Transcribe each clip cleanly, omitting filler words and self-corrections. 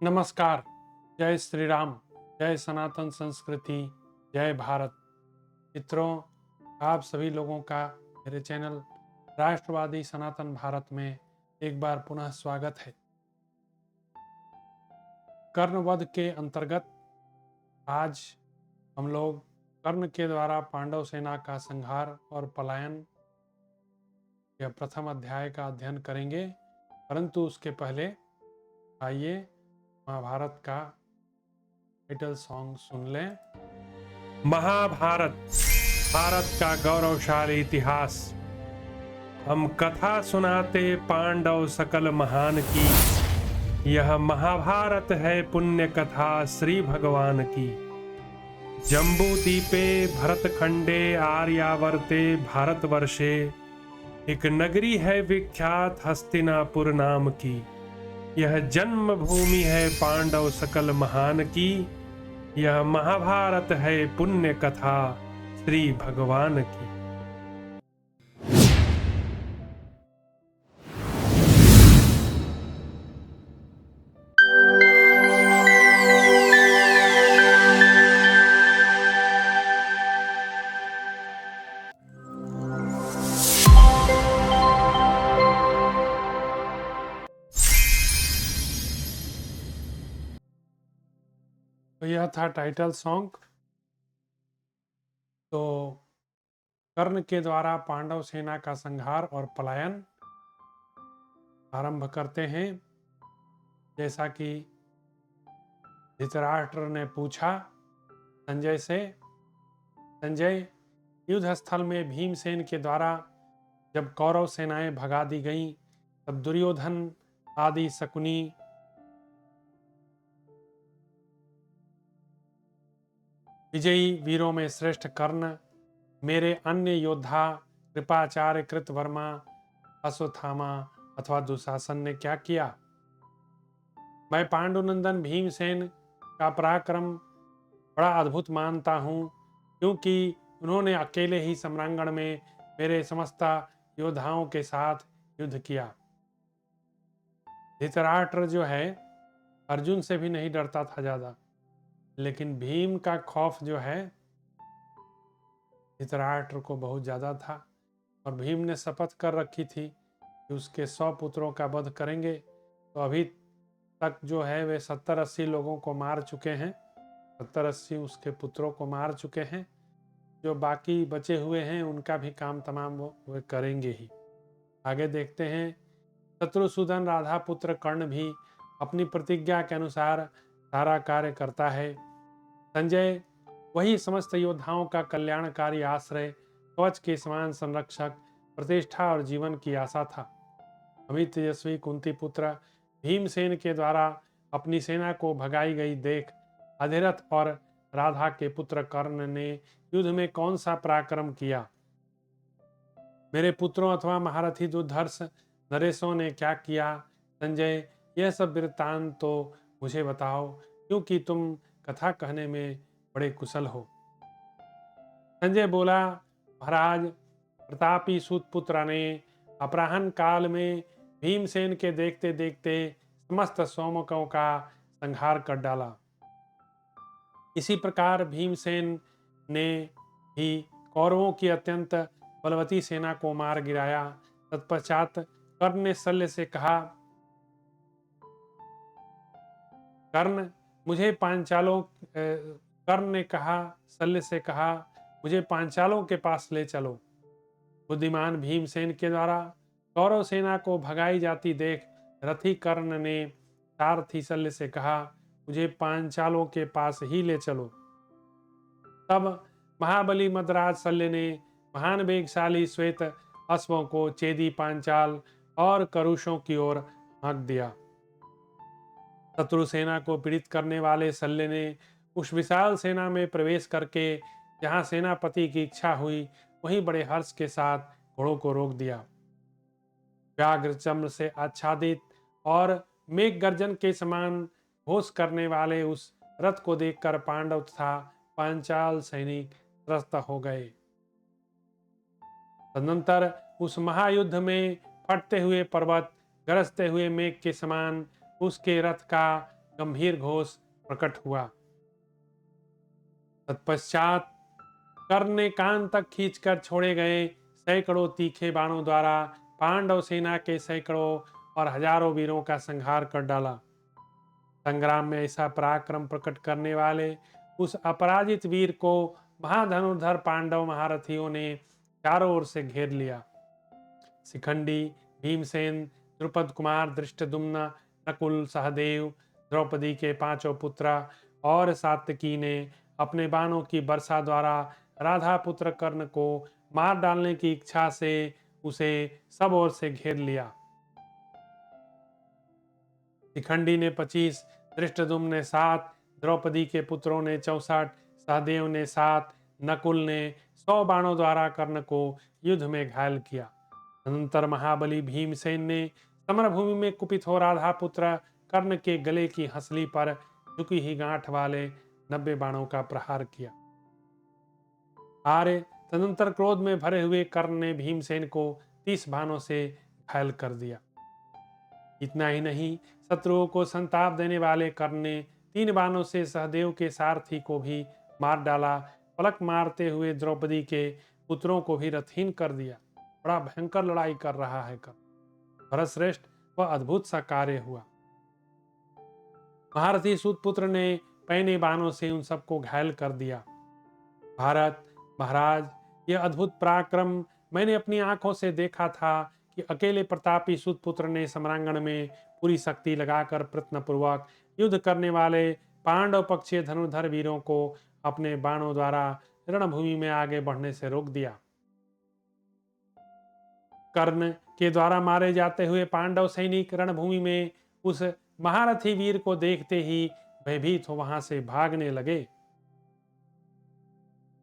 नमस्कार। जय श्री राम। जय सनातन संस्कृति। जय भारत। मित्रों, आप सभी लोगों का मेरे चैनल राष्ट्रवादी सनातन भारत में एक बार पुनः स्वागत है। कर्णवध के अंतर्गत आज हम लोग कर्ण के द्वारा पांडव सेना का संहार और पलायन यह प्रथम अध्याय का अध्ययन करेंगे, परंतु उसके पहले आइए महाभारत का टाइटल सॉन्ग सुन लें। महाभारत, भारत का गौरवशाली इतिहास। हम कथा सुनाते पांडव सकल महान की, यह महाभारत है पुण्य कथा श्री भगवान की। जम्बू दीपे भरत खंडे आर्यावर्ते भारतवर्षे, एक नगरी है विख्यात हस्तिनापुर नाम की। यह जन्म भूमि है पांडव सकल महान की, यह महाभारत है पुण्य कथा श्री भगवान की। तो यह था टाइटल सॉन्ग। तो कर्ण के द्वारा पांडव सेना का संहार और पलायन आरंभ करते हैं। जैसा कि धृतराष्ट्र ने पूछा संजय से। संजय, युद्ध स्थल में भीमसेन के द्वारा जब कौरव सेनाएं भगा दी गईं, तब दुर्योधन आदि शकुनी विजयी वीरों में श्रेष्ठ कर्ण, मेरे अन्य योद्धा कृपाचार्य कृतवर्मा, अश्वत्थामा अथवा दुशासन ने क्या किया? मैं पांडुनंदन भीमसेन का पराक्रम बड़ा अद्भुत मानता हूँ, क्योंकि उन्होंने अकेले ही सम्रांगण में मेरे समस्त योद्धाओं के साथ युद्ध किया। धृतराष्ट्र जो है अर्जुन से भी नहीं डरता था ज्यादा, लेकिन भीम का खौफ जो है धृतराष्ट्र को बहुत ज्यादा था। और भीम ने शपथ कर रखी थी कि उसके 100 पुत्रों का वध करेंगे। तो अभी तक जो है वे 70-80 लोगों को मार चुके हैं। 70-80 उसके पुत्रों को मार चुके हैं। जो बाकी बचे हुए हैं उनका भी काम तमाम वो करेंगे ही। आगे देखते हैं। शत्रुसूदन राधा पुत्र कर्ण भी अपनी प्रतिज्ञा के अनुसार सारा कार्य करता है। संजय वही समस्त योद्धाओं का कल्याणकारी आश्रय, कवच के समान संरक्षक, प्रतिष्ठा और जीवन की आशा था। अमित तेजस्वी कुंती पुत्र भीमसेन के द्वारा अपनी सेना को भगाई गई देख अधिरथ और राधा के पुत्र कर्ण ने युद्ध में कौन सा पराक्रम किया? मेरे पुत्रों अथवा महारथी दुर्धर्ष नरेशों ने क्या किया? संजय, यह सब वृत्तांत तो मुझे बताओ, क्योंकि तुम कथा कहने में बड़े कुशल हो। संजय बोला, महाराज, प्रतापी सूतपुत्र ने अपराह्न काल में भीमसेन के देखते देखते समस्त सौमकों का संहार कर डाला। इसी प्रकार भीमसेन ने भी कौरवों की अत्यंत बलवती सेना को मार गिराया। तत्पश्चात कर्ण ने शल्य से कहा, कर्ण मुझे पांचालों कर्ण ने कहा शल्य से कहा, मुझे पांचालों के पास ले चलो। बुद्धिमान भीमसेन के द्वारा कौरव सेना को भगाई जाती देख रथी कर्ण ने सारथी शल्य से कहा, मुझे पांचालों के पास ही ले चलो। तब महाबली मद्राज शल्य ने महान वेगशाली श्वेत अश्वों को चेदी पांचाल और करुषों की ओर हाँक दिया। शत्रु सेना को पीड़ित करने वाले शल्य ने उस विशाल सेना में प्रवेश करके जहां सेनापति की इच्छा हुई वहीं बड़े हर्ष के साथ घोड़ों को रोक दिया। व्याघ्र चम्र से आच्छादित और मेघ गर्जन के समान घोष करने वाले उस रथ को देखकर पांडव तथा पांचाल सैनिक त्रस्त हो गए। तदनंतर उस महायुद्ध में फटते हुए पर्वत, गरजते हुए मेघ के समान उसके रथ का गंभीर घोष प्रकट हुआ। तत्पश्चात कर्ण ने कान तक खींचकर छोड़े गए सैकड़ों तीखे बाणों द्वारा पांडव सेना के सैकड़ों और हजारों वीरों का संहार कर डाला। संग्राम में ऐसा पराक्रम प्रकट करने वाले उस अपराजित वीर को महाधनुर्धर पांडव महारथियों ने चारों ओर से घेर लिया। शिखंडी, भीमसेन, द्रुपद कुमार, धृष्टद्युम्न, नकुल, सहदेव, द्रौपदी के पांचों पुत्र और सात्यकी ने अपने बाणों की वर्षा द्वारा राधा पुत्र कर्ण को मार डालने की इच्छा से उसे सब ओर से घेर लिया। शिखंडी ने 25, धृष्टद्युम्न ने 7, द्रौपदी के पुत्रों ने 64, सहदेव ने 7, नकुल ने 100 बाणों द्वारा कर्ण को युद्ध में घायल किया। अनंतर महाबली भीमसेन ने समरभूमि में कुपित हो राधा पुत्र कर्ण के गले की हंसली पर झुकी ही गांठ वाले 90 बाणों का प्रहार किया। आर्य तदंतर क्रोध में भरे हुए कर्ण ने भीमसेन को 30 बाणों से घायल कर दिया। इतना ही नहीं, शत्रुओं को संताप देने वाले कर्ण ने 3 बाणों से सहदेव के सारथी को भी मार डाला। पलक मारते हुए द्रौपदी के पुत्रों को भी रथहीन कर दिया। बड़ा भयंकर लड़ाई कर रहा है कर्ण। भरतश्रेष्ठ, वह अद्भुत सा कार्य हुआ। महारथी सूतपुत्र ने पैने बाणों से उन सबको घायल कर दिया। भारत महाराज, यह अद्भुत पराक्रम मैंने अपनी आंखों से देखा था कि अकेले प्रतापी सूतपुत्र ने सम्रांगण में पूरी शक्ति लगाकर प्रयत्नपूर्वक युद्ध करने वाले पांडव पक्षीय धनुर्धर वीरों को अपने बाणों द्वारा रणभूमि में आगे बढ़ने से रोक दिया। कर्ण के द्वारा मारे जाते हुए पांडव सैनिक रणभूमि में उस महारथी वीर को देखते ही भयभीत हो वहां से भागने लगे।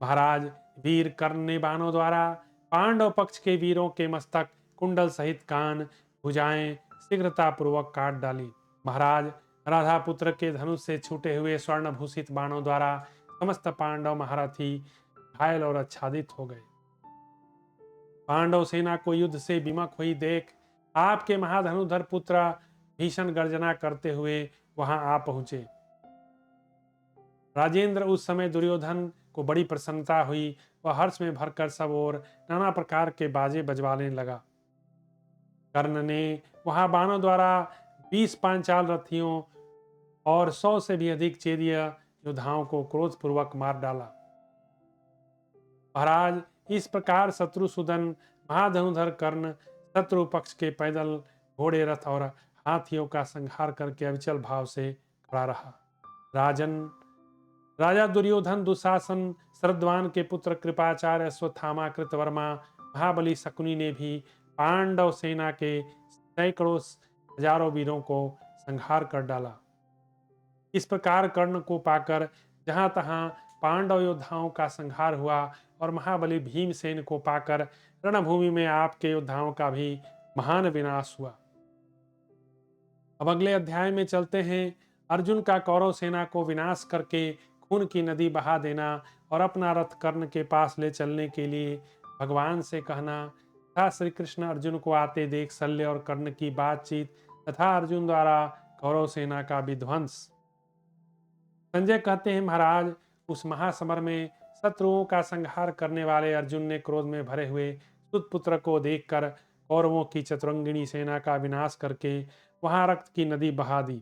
महाराज, वीर कर्ण ने बाणों द्वारा पांडव पक्ष के वीरों के मस्तक, कुंडल सहित कान, भुजाएं शीघ्रता पूर्वक काट डाली। महाराज, राधा पुत्र के धनुष से छूटे हुए स्वर्ण भूषित बाणों द्वारा समस्त पांडव महारथी घायल और आच्छादित हो गए। पांडव सेना को युद्ध से विमुख हुई देख आपके महाधनुधर पुत्र भीषण गर्जना करते हुए वहां आ पहुंचे। राजेंद्र, उस समय दुर्योधन को बड़ी प्रसन्नता हुई। वह हर्ष में भरकर सब ओर नाना प्रकार के बाजे बजवाने लगा। कर्ण ने वहां बाणों द्वारा 20 पांचाल रथियों और 100 से भी अधिक चेदीय योद्धाओं को क्रोधपूर्वक मार डाला। महाराज, इस प्रकार शत्रुसूदन महाधनुधर कर्ण शत्रु पक्ष के पैदल, घोड़े, रथ और हाथियों का संहार करके अविचल भाव से खड़ा रहा। राजन, राजा दुर्योधन, दुशासन, शरद्वान के पुत्र कृपाचार्य, अश्वत्थामा, कृतवर्मा, महाबली शकुनी ने भी पांडव सेना के सैकड़ों हजारों वीरों को संहार कर डाला। इस प्रकार कर्ण को पाकर जहां तहां पांडव योद्धाओं का संहार हुआ और महाबली भीमसेन को पाकर रणभूमि में आपके योद्धाओं का भी महान विनाश हुआ। अब अगले अध्याय में चलते हैं। अर्जुन का कौरव सेना को विनाश करके खून की नदी बहा देना और अपना रथ कर्ण के पास ले चलने के लिए भगवान से कहना तथा श्री कृष्ण अर्जुन को आते देख शल्य और कर्ण की बातचीत तथा अर्जुन द्वारा कौरव सेना का विध्वंस। संजय कहते हैं, महाराज, उस महासमर में शत्रुओं का संहार करने वाले अर्जुन ने क्रोध में भरे हुए सुतपुत्र को देखकर कौरवों की चतुरंगिणी सेना का विनाश करके वहां रक्त की नदी बहा दी।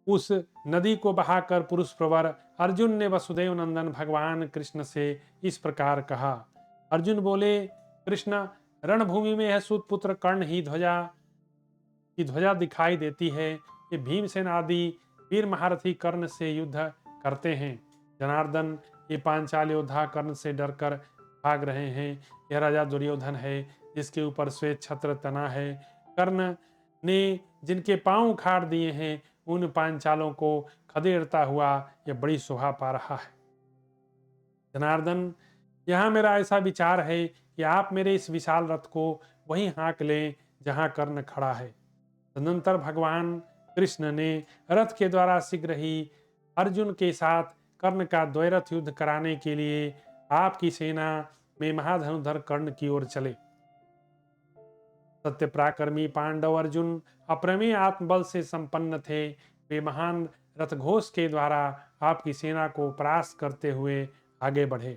उस नदी को बहाकर पुरुष प्रवर अर्जुन ने वसुदेव नंदन भगवान कृष्ण से इस प्रकार कहा। अर्जुन बोले, कृष्ण, रणभूमि में यह सूतपुत्र कर्ण ही ध्वजा दिखाई देती है। ये भीमसेन आदि वीर महारथी कर्ण से युद्ध करते हैं। जनार्दन, ये पांचाल योद्धा कर्ण से डरकर भाग रहे हैं। यह राजा दुर्योधन है जिसके ऊपर श्वेत छत्र तना है। कर्ण ने जिनके पांव उखाड़ दिए हैं उन पांचालों को खदेड़ता हुआ यह बड़ी शोभा पा रहा है। जनार्दन, यहाँ मेरा ऐसा विचार है कि आप मेरे इस विशाल रथ को वहीं हाँक लें जहाँ कर्ण खड़ा है। तदनंतर भगवान कृष्ण ने रथ के द्वारा शीघ्र ही अर्जुन के साथ कर्ण का द्वैरथ युद्ध कराने के लिए आपकी सेना में महाधनुधर कर्ण की ओर चले। सत्य पराक्रमी पांडव अर्जुन अप्रमेय आत्मबल से संपन्न थे। वे महान रथ घोष के द्वारा आपकी सेना को परास्त करते हुए आगे बढ़े।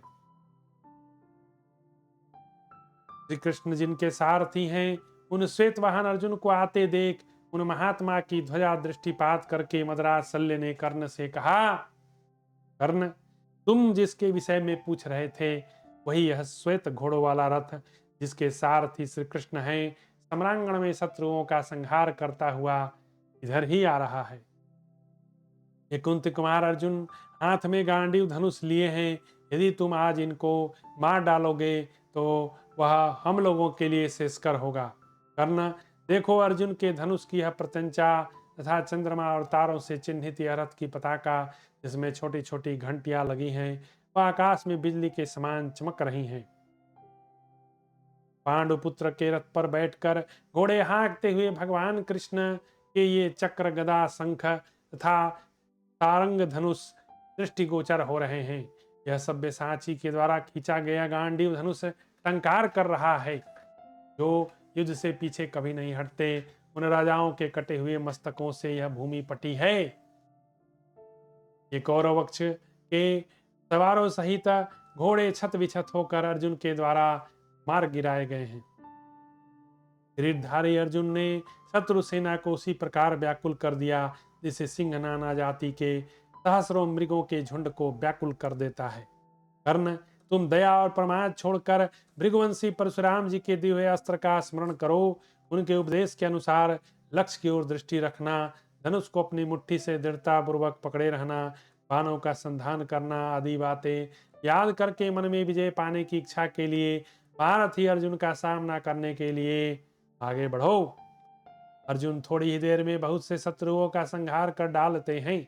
श्री कृष्ण जिनके सारथी हैं, उन श्वेत वाहन अर्जुन को आते देख उन महात्मा की ध्वजा दृष्टिपात करके मद्राज शल्य ने कर्ण से कहा, कर्ण, तुम जिसके विषय में पूछ रहे थे वही यह श्वेत घोड़ों वाला रथ जिसके सारथी श्री कृष्ण हैं, सम्रांगण में शत्रुओं का संहार करता हुआ इधर ही आ रहा है। ये कुंती कुमार अर्जुन हाथ में गांडीव धनुष लिए हैं। यदि तुम आज इनको मार डालोगे तो वह हम लोगों के लिए शेषकर होगा। कर्ण, देखो अर्जुन के धनुष की यह प्रत्यंचा तथा चंद्रमा और तारों से चिन्हित यह रथ की पताका जिसमें छोटी छोटी घंटियां लगी हैं वह आकाश में बिजली के समान चमक रही हैं। पांडुपुत्र के रथ पर बैठकर घोड़े हाँकते हुए भगवान कृष्ण के ये चक्र गदा शंख तथा तारंग धनुष दृष्टिगोचर हो रहे हैं। यह सब्यसाची के द्वारा खींचा गया गांडीव धनुष टंकार कर रहा है, जो युद्ध से पीछे कभी नहीं हटते। उन राजाओं के कटे हुए मस्तकों से यह भूमि पटी है। ये कौरव पक्ष के सवारों सहित घोड़े छत विछत होकर अर्जुन के द्वारा मार गिराए गए हैं। किरीटधारी अर्जुन ने शत्रु सेना को उसी प्रकार व्याकुल कर दिया जिसे सिंह नाना जाति के सहस्रों मृगों के झुंड को व्याकुल कर देता है। कर्ण, तुम दया और प्रमाद छोड़कर भृगुवंशी परशुराम जी के दिए हुए अस्त्र का स्मरण करो। उनके उपदेश के अनुसार लक्ष्य की ओर दृष्टि रखना, धनुष को अपनी मुट्ठी से दृढ़ता पूर्वक पकड़े रहना, बाणों का संधान करना आदि बातें याद करके मन में विजय पाने की इच्छा के लिए महारथी अर्जुन का सामना करने के लिए आगे बढ़ो। अर्जुन थोड़ी ही देर में बहुत से शत्रुओं का संहार कर डालते हैं।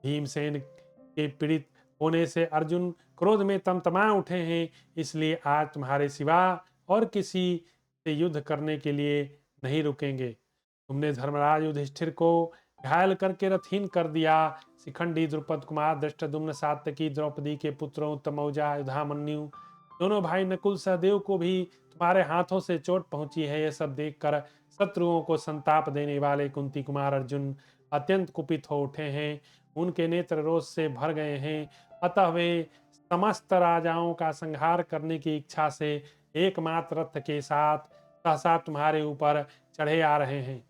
भीमसेन के पीड़ित होने से अर्जुन क्रोध में तमतमा उठे हैं, इसलिए आज तुम्हारे सिवा और किसी से युद्ध करने के लिए नहीं रुकेंगे। तुमने धर्मराज युधिष्ठिर को घायल करके रथहीन कर दिया। शिखंडी, द्रुपद कुमार, धृष्टद्युम्न, सात्यकी, द्रौपदी के पुत्रों उत्तमौजा, युधामन्यु, दोनों भाई नकुल, सहदेव को भी तुम्हारे हाथों से चोट पहुंची है। यह सब देखकर शत्रुओं को संताप देने वाले कुंती कुमार अर्जुन अत्यंत कुपित हो उठे हैं। उनके नेत्र रोष से भर गए हैं। अतः वे समस्त राजाओं का संहार करने की इच्छा से एकमात्र रथ के साथ सहसा तुम्हारे ऊपर चढ़े आ रहे हैं।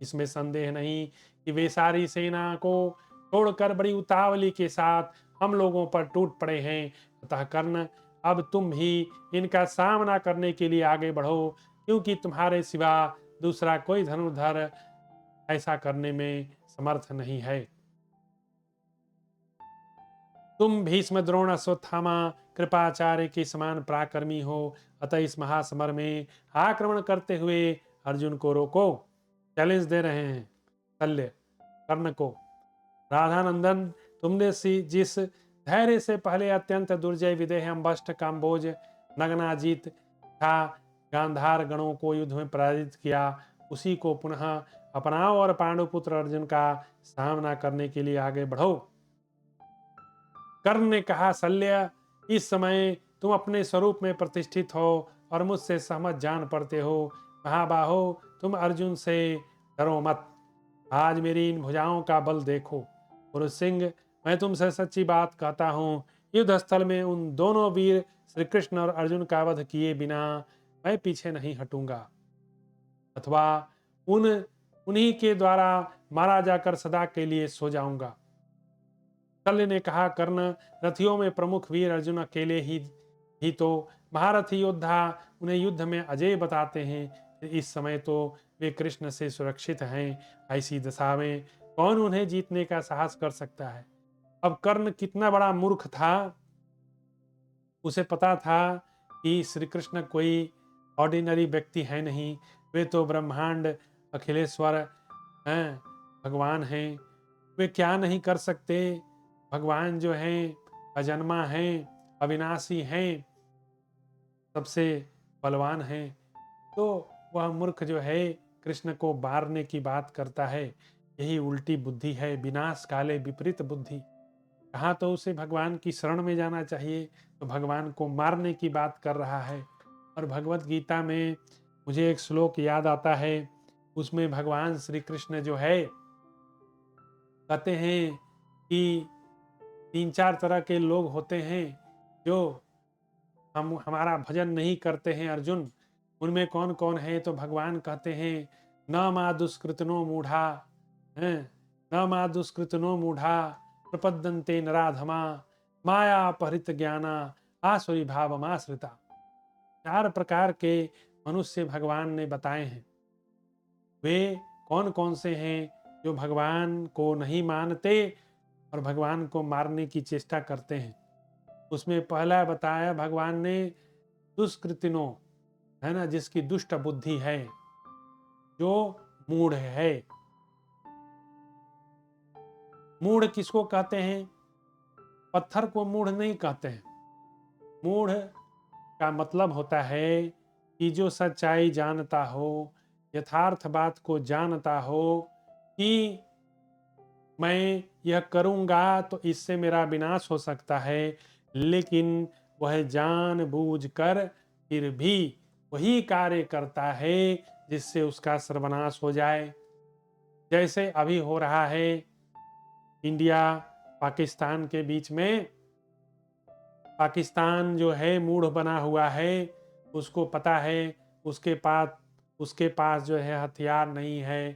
इसमें संदेह नहीं कि वे सारी सेना को छोड़कर बड़ी उतावली के साथ हम लोगों पर टूट पड़े हैं। अतः कर्ण, अब तुम भी इनका सामना करने के लिए आगे बढ़ो, क्योंकि तुम्हारे सिवा दूसरा कोई धनुर्धर ऐसा करने में समर्थ नहीं है। तुम भीष्म, द्रोण, अश्वत्थामा, कृपाचार्य के समान पराक्रमी हो, अतः इस महासमर में आक्रमण करते हुए अर्जुन को रोको। चैलेंज दे रहे हैं शल्य कर्ण को। राधानंदन, तुमने जिस धैर्य से पहले अत्यंत दुर्जय विदेह अम्बष्ट, काम्बोज, नग्नाजीत था गांधार गणों को युद्ध में पराजित किया, उसी को पुनः अपनाओ और पांडुपुत्र अर्जुन का सामना करने के लिए आगे बढ़ो। कर्ण ने कहा, शल्य, इस समय तुम अपने स्वरूप में प्रतिष्ठित हो और मुझसे सहमत जान पड़ते हो। महाबाहो, तुम अर्जुन से डरो मत। आज मेरी इन भुजाओं का बल देखो। पुरुष सिंह, मैं तुमसे सच्ची बात कहता हूँ, युद्ध स्थल में उन दोनों वीर श्री कृष्ण और अर्जुन का वध किए बिना मैं पीछे नहीं हटूंगा, अथवा उन्हीं के द्वारा मारा जाकर सदा के लिए सो जाऊंगा। शल्य ने कहा, कर्ण, रथियों में प्रमुख वीर अर्जुन अकेले ही तो महारथी योद्धा उन्हें युद्ध में अजय बताते हैं। इस समय तो वे कृष्ण से सुरक्षित हैं। ऐसी दशा में कौन उन्हें जीतने का साहस कर सकता है। अब कर्ण कितना बड़ा मूर्ख था। उसे पता था कि श्री कृष्ण कोई ऑर्डिनरी व्यक्ति है नहीं, वे तो ब्रह्मांड अखिलेश्वर हैं, भगवान हैं। वे क्या नहीं कर सकते। भगवान जो हैं अजन्मा हैं, अविनाशी हैं, सबसे बलवान हैं। तो वह मूर्ख जो है कृष्ण को मारने की बात करता है। यही उल्टी बुद्धि है, विनाश काले विपरीत बुद्धि। कहाँ तो उसे भगवान की शरण में जाना चाहिए, तो भगवान को मारने की बात कर रहा है। और भगवत गीता में मुझे एक श्लोक याद आता है, उसमें भगवान श्री कृष्ण जो है कहते हैं कि 3-4 तरह के लोग होते हैं जो हमारा भजन नहीं करते हैं अर्जुन। उनमें कौन कौन है? तो भगवान कहते हैं, न मा दुष्कृतनो मूढ़ा, हैं, न मा दुष्कृतनो मूढ़ा प्रपद्यन्ते नराधमा माया अपहृत ज्ञाना आसुरी भावमाश्रिता। 4 प्रकार के मनुष्य भगवान ने बताए हैं। वे कौन कौन से हैं? जो भगवान को नहीं मानते और भगवान को मारने की चेष्टा करते हैं। उसमें पहला बताया भगवान ने दुष्कृतिनो, है ना, जिसकी दुष्ट बुद्धि है, जो मूढ़ है। मूढ़ किसको कहते हैं? पत्थर को मूढ़ नहीं कहते हैं। मूढ़ का मतलब होता है कि जो सच्चाई जानता हो, यथार्थ बात को जानता हो कि मैं यह करूंगा तो इससे मेरा विनाश हो सकता है, लेकिन वह जानबूझकर फिर भी वही कार्य करता है जिससे उसका सर्वनाश हो जाए। जैसे अभी हो रहा है इंडिया पाकिस्तान के बीच में। पाकिस्तान जो है मूढ़ बना हुआ है, उसको पता है उसके पास जो है हथियार नहीं है,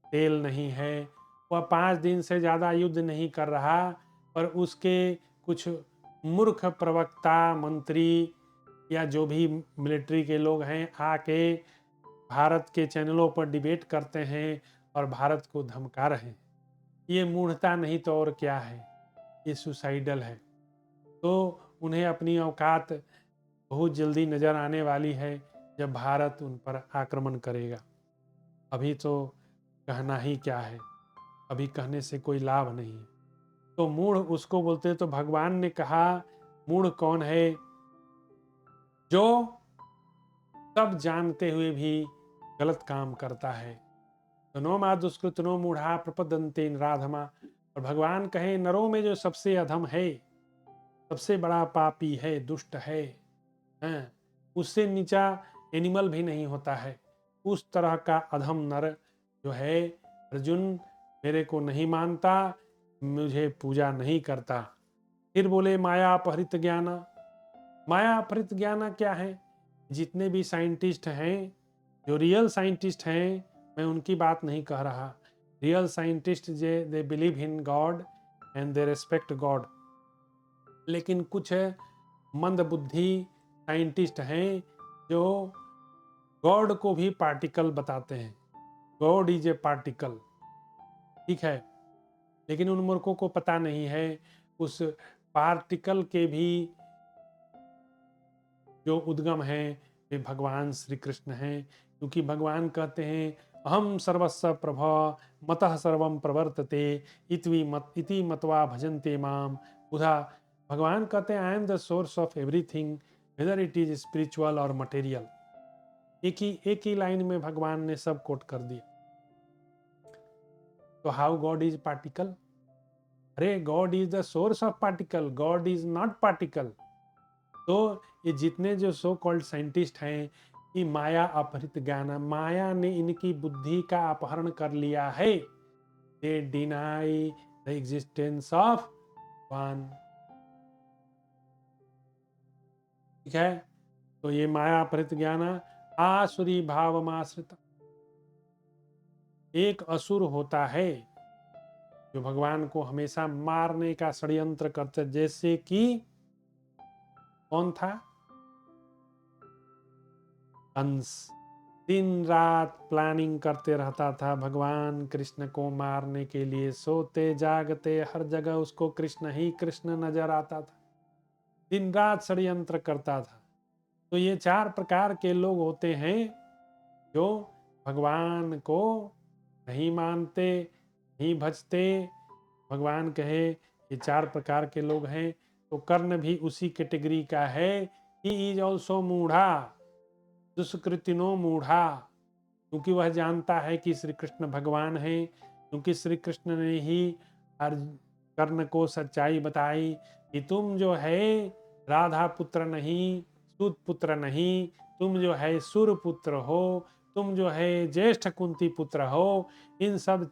तेल नहीं है। वह 5 दिन से ज़्यादा युद्ध नहीं कर रहा, पर उसके कुछ मूर्ख प्रवक्ता, मंत्री या जो भी मिलिट्री के लोग हैं आके भारत के चैनलों पर डिबेट करते हैं और भारत को धमका रहे हैं। ये मूढ़ता नहीं तो और क्या है? ये सुसाइडल है। तो उन्हें अपनी औकात बहुत जल्दी नज़र आने वाली है जब भारत उन पर आक्रमण करेगा। अभी तो कहना ही क्या है, अभी कहने से कोई लाभ नहीं है। तो मूढ़ उसको बोलते हैं। तो भगवान ने कहा मूढ़ कौन है? जो सब जानते हुए भी गलत काम करता है। तो नो मा दुष्कृत नो मूढ़ा प्रपद्यन्ते नराधमा। और भगवान कहे नरों में जो सबसे अधम है, सबसे बड़ा पापी है, दुष्ट है, हैं, उससे नीचा एनिमल भी नहीं होता है। उस तरह का अधम नर जो है, अर्जुन मेरे को नहीं मानता, मुझे पूजा नहीं करता। फिर बोले माया अपहृत ज्ञाना। माया अपहृत ज्ञाना क्या है? जितने भी साइंटिस्ट हैं, जो रियल साइंटिस्ट हैं, मैं उनकी बात नहीं कह रहा। Real scientist J they believe in God and they respect God. लेकिन कुछ मंद बुद्धि साइंटिस्ट हैं जो गॉड को भी पार्टिकल बताते हैं। गॉड इज ए पार्टिकल, ठीक है। लेकिन उन मूर्खों को पता नहीं है उस पार्टिकल के भी जो उद्गम है वे भगवान श्री कृष्ण हैं। क्योंकि भगवान कहते हैं अहम सर्वस्व प्रभव मतः सर्वम प्रवर्तते इति मत्वा भजन्ते माम उधा। भगवान कहते हैं I am the source of everything whether it is spiritual और मटेरियल। एक ही लाइन में भगवान ने सब कोट कर दिया। तो हाउ गॉड इज पार्टिकल? अरे God is the source of particle, God is not particle. तो ये जितने जो सो कॉल्ड साइंटिस्ट हैं, ये माया अपहृत ज्ञान, माया ने इनकी बुद्धि का अपहरण कर लिया है। They deny the existence of one. ठीक है। तो ये माया अपहृत ज्ञान आसुरी भावमाश्रित। एक असुर होता है जो भगवान को हमेशा मारने का षड्यंत्र करते, जैसे कि कौन था? कंस। दिन रात प्लानिंग करते रहता था भगवान कृष्ण को मारने के लिए। सोते जागते हर जगह उसको कृष्ण ही कृष्ण नजर आता था। दिन रात षड्यंत्र करता था। तो ये 4 प्रकार के लोग होते हैं जो भगवान को नहीं मानते, नहीं भजते। भगवान कहे ये 4 प्रकार के लोग हैं। तो कर्ण भी उसी कैटेगरी का है। ही इज ऑल्सो मूढ़ा, दुष्कृतिनो मूढ़ा। क्योंकि वह जानता है कि श्री कृष्ण भगवान है। क्योंकि श्री कृष्ण ने ही कर्ण को सच्चाई बताई कि तुम जो है राधा पुत्र नहीं, सूत पुत्र नहीं, तुम जो है सूर पुत्र हो, तुम जो है ज्येष्ठ कुंती पुत्र हो। इन सब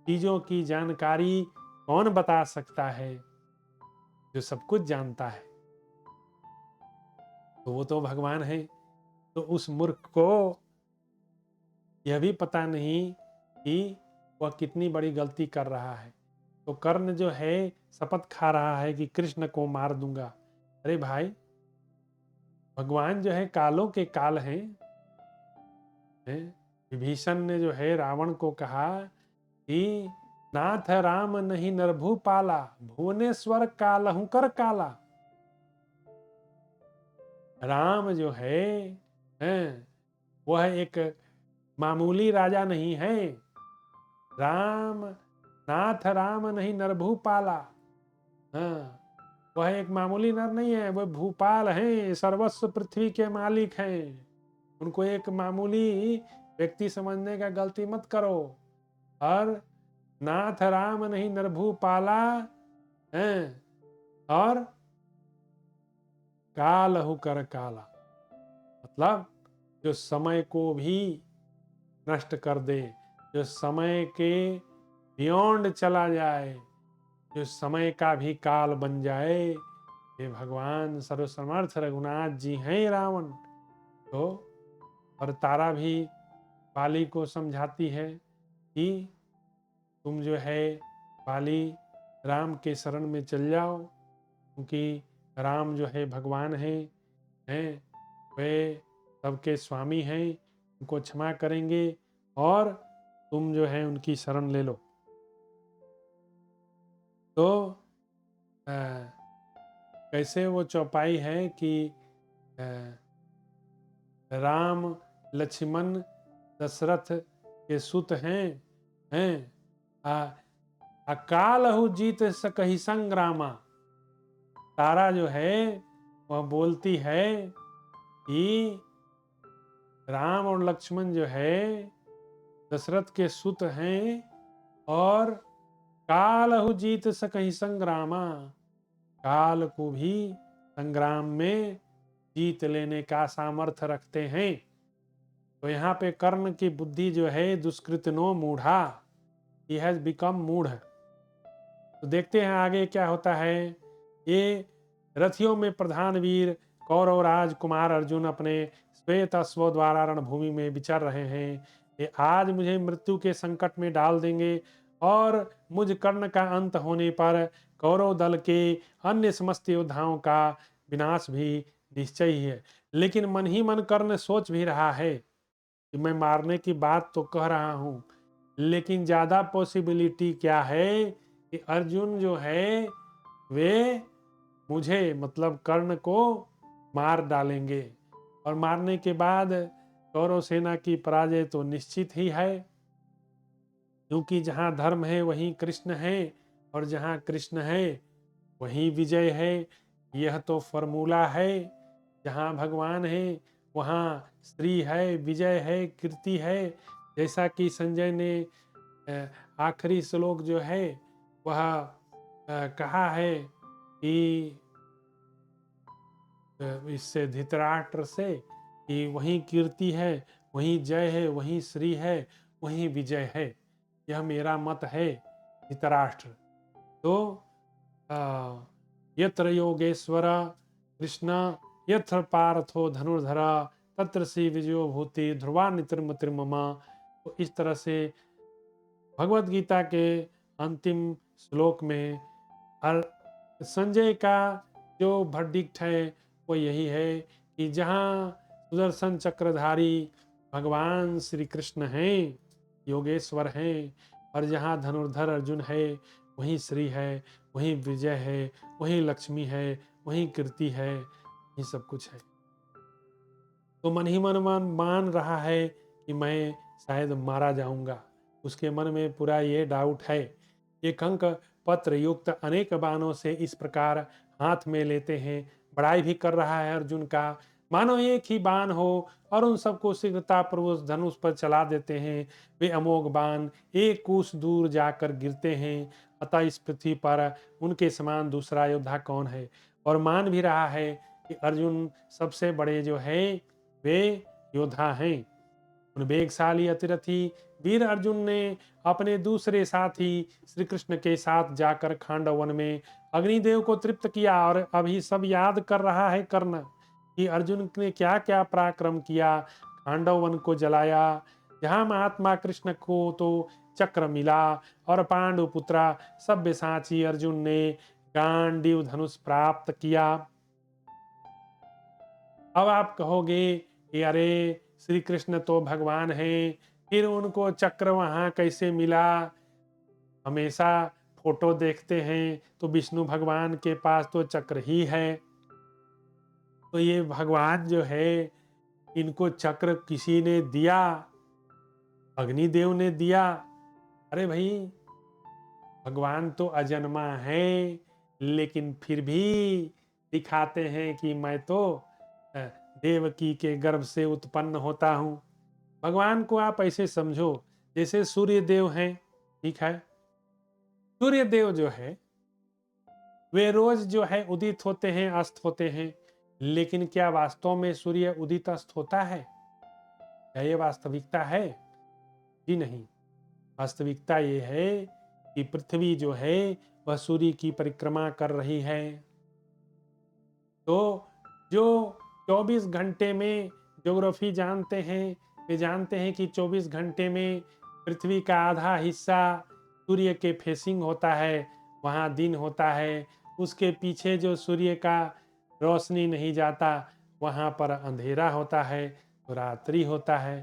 चीजों की जानकारी कौन बता सकता है? जो सब कुछ जानता है तो वो तो भगवान है। तो उस मूर्ख को यह भी पता नहीं कि वह कितनी बड़ी गलती कर रहा है। तो कर्ण जो है शपथ खा रहा है कि कृष्ण को मार दूंगा। अरे भाई, भगवान जो है कालों के काल हैं। विभीषण ने जो है रावण को कहा कि नाथ राम नहीं नरभू पाला, भुवनेश्वर कालहु कर काला। राम जो है वह एक मामूली राजा नहीं है। राम, नाथ राम नहीं नरभू पाला। हाँ, वह एक मामूली नर नहीं है, वह भूपाल हैं, सर्वस्व पृथ्वी के मालिक हैं। उनको एक मामूली व्यक्ति समझने का गलती मत करो। और नाथ राम नहीं नरभू पाला है, और कालहु कर काला, मतलब जो समय को भी नष्ट कर दे, जो समय के बियॉन्ड चला जाए, जो समय का भी काल बन जाए, ये भगवान सर्वसमर्थ रघुनाथ जी हैं रावण। तो और तारा भी बाली को समझाती है कि तुम जो है बाली राम के शरण में चल जाओ, क्योंकि राम जो है भगवान हैं, वे सबके स्वामी हैं, उनको क्षमा करेंगे और तुम जो है उनकी शरण ले लो। तो अ, कैसे वो चौपाई है कि अ, राम लक्ष्मण दशरथ के सुत हैं अकालहु जीत सकहि संग्रामा। तारा जो है वह बोलती है कि राम और लक्ष्मण जो है दशरथ के सुत हैं और कालहु जीत सकहि संग्रामा, काल को भी संग्राम में जीत लेने का सामर्थ्य रखते हैं। तो यहाँ पे कर्ण की बुद्धि जो है दुष्कृतनो मूढ़ा, ही हैज बिकम मूढ़। तो देखते हैं आगे क्या होता है। ये रथियों में प्रधान वीर कौरव राजकुमार अर्जुन अपने श्वेत अश्वों द्वारा रणभूमि में विचर रहे हैं। ये आज मुझे मृत्यु के संकट में डाल देंगे और मुझ कर्ण का अंत होने पर कौरव दल के अन्य समस्त योद्धाओं का विनाश भी निश्चय ही है। लेकिन मन ही मन कर्ण सोच भी रहा है कि मैं मारने की बात तो कह रहा हूं, लेकिन ज्यादा पॉसिबिलिटी क्या है कि अर्जुन जो है वे मुझे मतलब कर्ण को मार डालेंगे और मारने के बाद कौरव सेना की पराजय तो निश्चित ही है, क्योंकि जहां धर्म है वहीं कृष्ण है और जहां कृष्ण है वहीं विजय है। यह तो फॉर्मूला है। जहां भगवान है वहां श्री है, विजय है, कीर्ति है। जैसा कि संजय ने आखिरी श्लोक जो है वह कहा है कि इससे धृतराष्ट्र से कि वहीं कीर्ति है, वहीं जय है, वहीं श्री है, वहीं विजय है। यह मेरा मत है धृतराष्ट्र। तो यत्र योगेश्वर कृष्ण यत्र पार्थो धनुर्धर तत्र श्री विजयो भूति ध्रुवा नितिर्मतिर्ममा। तो इस तरह से भगवत गीता के अंतिम श्लोक में संजय का जो वर्डिक्ट है वो यही है कि जहाँ सुदर्शन चक्रधारी भगवान श्री कृष्ण हैं, योगेश्वर हैं, और जहाँ धनुर्धर अर्जुन है वहीं श्री है, वहीं विजय है, वहीं लक्ष्मी है, वहीं कीर्ति है, ये सब कुछ है। तो मन ही मन मान रहा है कि मैं शायद मारा जाऊंगा। उसके मन में पूरा ये डाउट है। एक अंक पत्र युक्त अनेक बाणों से इस प्रकार हाथ में लेते हैं, बड़ाई भी कर रहा है अर्जुन का, मानो एक ही बाण हो, और उन सबको शीघ्रता पूर्वक धनुष पर चला देते हैं। वे अमोघ बाण एक कोस दूर जाकर गिरते हैं। अतः इस पृथ्वी पर उनके समान दूसरा योद्धा कौन है? और मान भी रहा है कि अर्जुन सबसे बड़े जो है वे योद्धा हैं। उन वेगशाली अतिरथी वीर अर्जुन ने अपने दूसरे साथी श्री कृष्ण के साथ जाकर खांडव वन में अग्निदेव को तृप्त किया, और अभी सब याद कर रहा है कर्ण कि अर्जुन ने क्या क्या पराक्रम किया। खांडव वन को जलाया, जहां महात्मा कृष्ण को तो चक्र मिला, और पांडु पुत्रा सब्यसाची अर्जुन ने गांडीव धनुष प्राप्त किया। अब आप कहोगे कि अरे श्री कृष्ण तो भगवान हैं, फिर उनको चक्र वहां कैसे मिला? हमेशा फोटो देखते हैं तो विष्णु भगवान के पास तो चक्र ही है। तो ये भगवान जो है, इनको चक्र किसी ने दिया? अग्निदेव ने दिया। अरे भाई, भगवान तो अजन्मा है, लेकिन फिर भी दिखाते हैं कि मैं तो अ, देवकी के गर्भ से उत्पन्न होता हूं। भगवान को आप ऐसे समझो जैसे सूर्य देव हैं, ठीक है। सूर्य देव जो है वे रोज जो है उदित होते हैं, अस्त होते हैं, लेकिन क्या वास्तव में सूर्य उदित अस्त होता है? क्या ये वास्तविकता है? जी नहीं। वास्तविकता ये है कि पृथ्वी जो है वह सूर्य की परिक्रमा कर रही है। तो जो 24 घंटे में ज्योग्राफी जानते हैं, वे जानते हैं कि 24 घंटे में पृथ्वी का आधा हिस्सा सूर्य के फेसिंग होता है, वहाँ दिन होता है। उसके पीछे जो सूर्य का रोशनी नहीं जाता, वहाँ पर अंधेरा होता है, तो रात्रि होता है।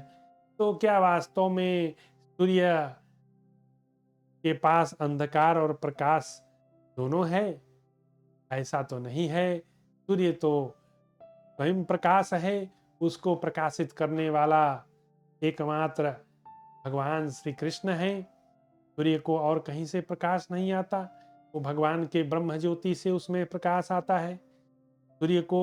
तो क्या वास्तव में सूर्य के पास अंधकार और प्रकाश दोनों है? ऐसा तो नहीं है। सूर्य तो स्वयं प्रकाश है, उसको प्रकाशित करने वाला एकमात्र भगवान श्री कृष्ण है। सूर्य को और कहीं से प्रकाश नहीं आता, वो भगवान के ब्रह्म ज्योति से उसमें प्रकाश आता है। सूर्य को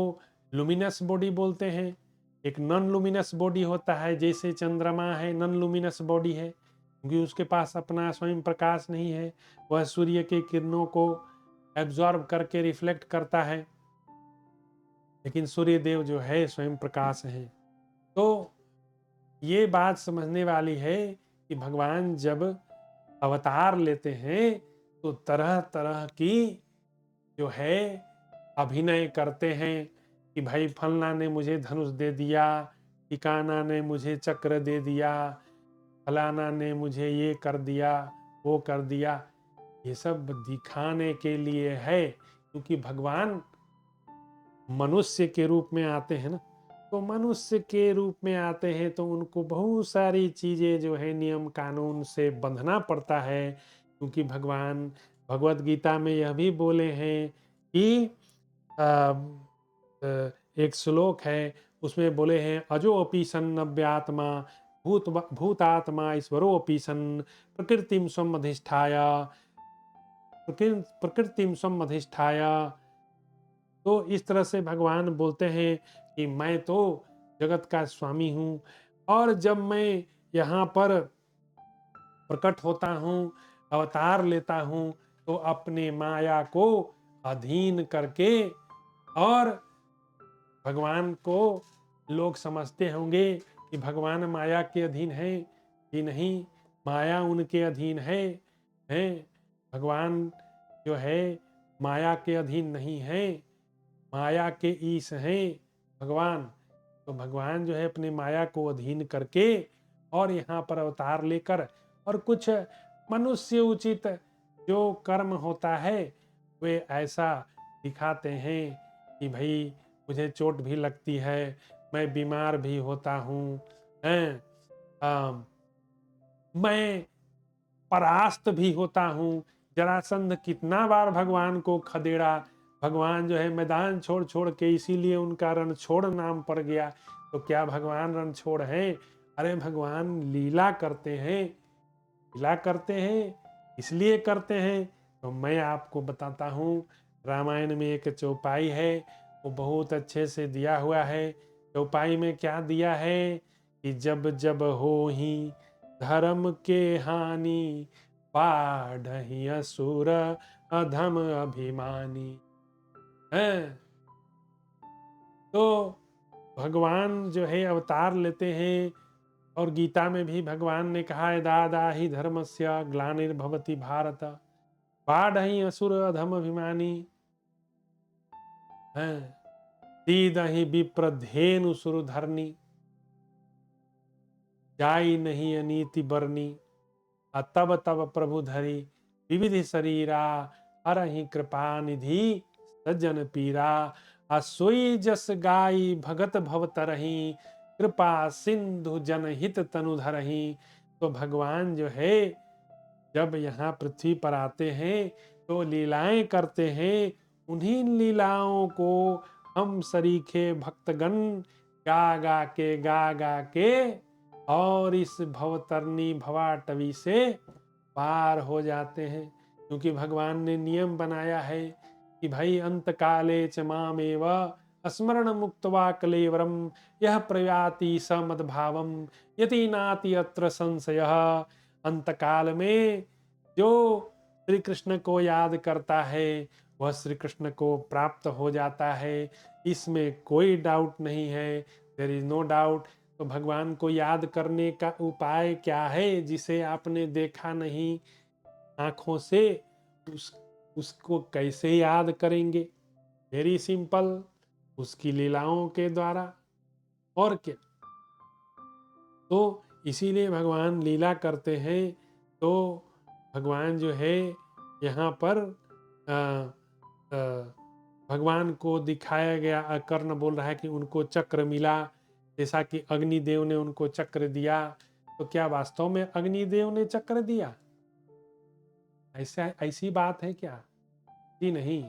लुमिनस बॉडी बोलते हैं। एक नॉन लुमिनस बॉडी होता है, जैसे चंद्रमा है, नॉन लुमिनस बॉडी है, क्योंकि उसके पास अपना स्वयं प्रकाश नहीं है। वह सूर्य के किरणों को एब्जॉर्ब करके रिफ्लेक्ट करता है, लेकिन सूर्य देव जो है स्वयं प्रकाश है। तो ये बात समझने वाली है कि भगवान जब अवतार लेते हैं तो तरह तरह की जो है अभिनय करते हैं कि भाई फलना ने मुझे धनुष दे दिया, ठिकाना ने मुझे चक्र दे दिया, फलाना ने मुझे ये कर दिया, वो कर दिया। ये सब दिखाने के लिए है, क्योंकि भगवान मनुष्य के रूप में आते हैं ना। तो मनुष्य के रूप में आते हैं तो उनको बहुत सारी चीजें जो है नियम कानून से बंधना पड़ता है, क्योंकि भगवान भगवत गीता में यह भी बोले हैं कि एक श्लोक है, उसमें बोले हैं अजो अपि सन्नव्यात्मा भूतात्मा ईश्वरो अपि सन् प्रकृतिम स्वम अधिष्ठाय प्रकृतिम स्वम अधिष्ठाय। तो इस तरह से भगवान बोलते हैं कि मैं तो जगत का स्वामी हूँ, और जब मैं यहाँ पर प्रकट होता हूँ, अवतार लेता हूँ, तो अपने माया को अधीन करके, और भगवान को लोग समझते होंगे कि भगवान माया के अधीन है, कि नहीं, माया उनके अधीन है। भगवान जो है माया के अधीन नहीं है, माया के ईश हैं भगवान। तो भगवान जो है अपने माया को अधीन करके और यहाँ पर अवतार लेकर, और कुछ मनुष्य उचित जो कर्म होता है वे ऐसा दिखाते हैं कि भाई मुझे चोट भी लगती है, मैं बीमार भी होता हूँ, हैं, मैं परास्त भी होता हूँ। जरासंध कितना बार भगवान को खदेड़ा, भगवान जो है मैदान छोड़ छोड़ के, इसीलिए उनका रणछोड़ नाम पड़ गया। तो क्या भगवान रणछोड़ हैं? अरे भगवान लीला करते हैं, लीला करते हैं, इसलिए करते हैं। तो मैं आपको बताता हूँ, रामायण में एक चौपाई है, वो बहुत अच्छे से दिया हुआ है। चौपाई में क्या दिया है कि जब जब हो ही धर्म के हानि, बाढ़हि असुर अधम अभिमानी। हैं, तो भगवान जो है अवतार लेते हैं, और गीता में भी भगवान ने कहा है, दादा ही धर्मस्य ग्लानिर्भवति भारत, बाढ़हि असुर अधम अभिमानी, हैं दीदहि विप्रधेनु सुरधरनी, जाई नहीं अनीति बरनी, तब तब प्रभु धरी विविधि शरीरा, हरहि कृपा निधि सज्जन पीरा, सोई जस गाई भगत भव तरही, कृपा सिंधु जनहित तनु धरही। तो भगवान जो है जब यहाँ पृथ्वी पर आते हैं तो लीलाएं करते हैं, उन्हीं लीलाओं को हम सरीखे भक्तगण गा गा के और इस भवतरनी भवाटवी से पार हो जाते हैं। क्योंकि भगवान ने नियम बनाया है कि भाई अंत काले च मामेव स्मरण मुक्त्वा कलेवरम यह प्रयाति स मद्भावम यति नाति अत्र संशयः। अंत काल में जो श्री कृष्ण को याद करता है वह श्री कृष्ण को प्राप्त हो जाता है, इसमें कोई डाउट नहीं है, देयर इज नो डाउट। तो भगवान को याद करने का उपाय क्या है जिसे आपने देखा नहीं आंखों से, उसको कैसे याद करेंगे? वेरी सिंपल, उसकी लीलाओं के द्वारा, और क्या। तो इसीलिए भगवान लीला करते हैं। तो भगवान जो है यहाँ पर भगवान को दिखाया गया, कर्ण बोल रहा है कि उनको चक्र मिला, जैसा कि अग्निदेव ने उनको चक्र दिया। तो क्या वास्तव में अग्निदेव ने चक्र दिया? ऐसी बात है क्या? जी नहीं।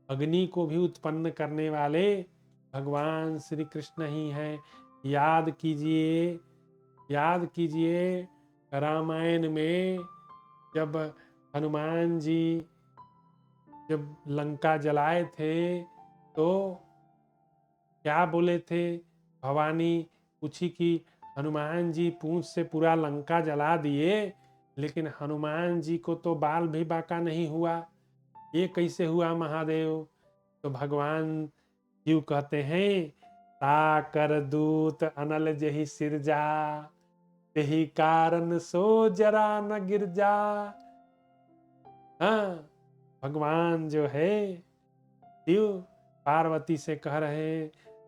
अग्नि को भी उत्पन्न करने वाले भगवान श्री कृष्ण ही हैं। याद कीजिए रामायण में जब हनुमान जी जब लंका जलाए थे तो क्या बोले थे? भवानी पूछी कि हनुमान जी पूंछ से पूरा लंका जला दिए, लेकिन हनुमान जी को तो बाल भी बांका नहीं हुआ, ये कैसे हुआ महादेव? तो भगवान शिव कहते हैं, ताकर दूत अनल जही सिरजा, यही कारण सो जरा न गिर जा। हाँ, भगवान जो है शिव पार्वती से कह रहे,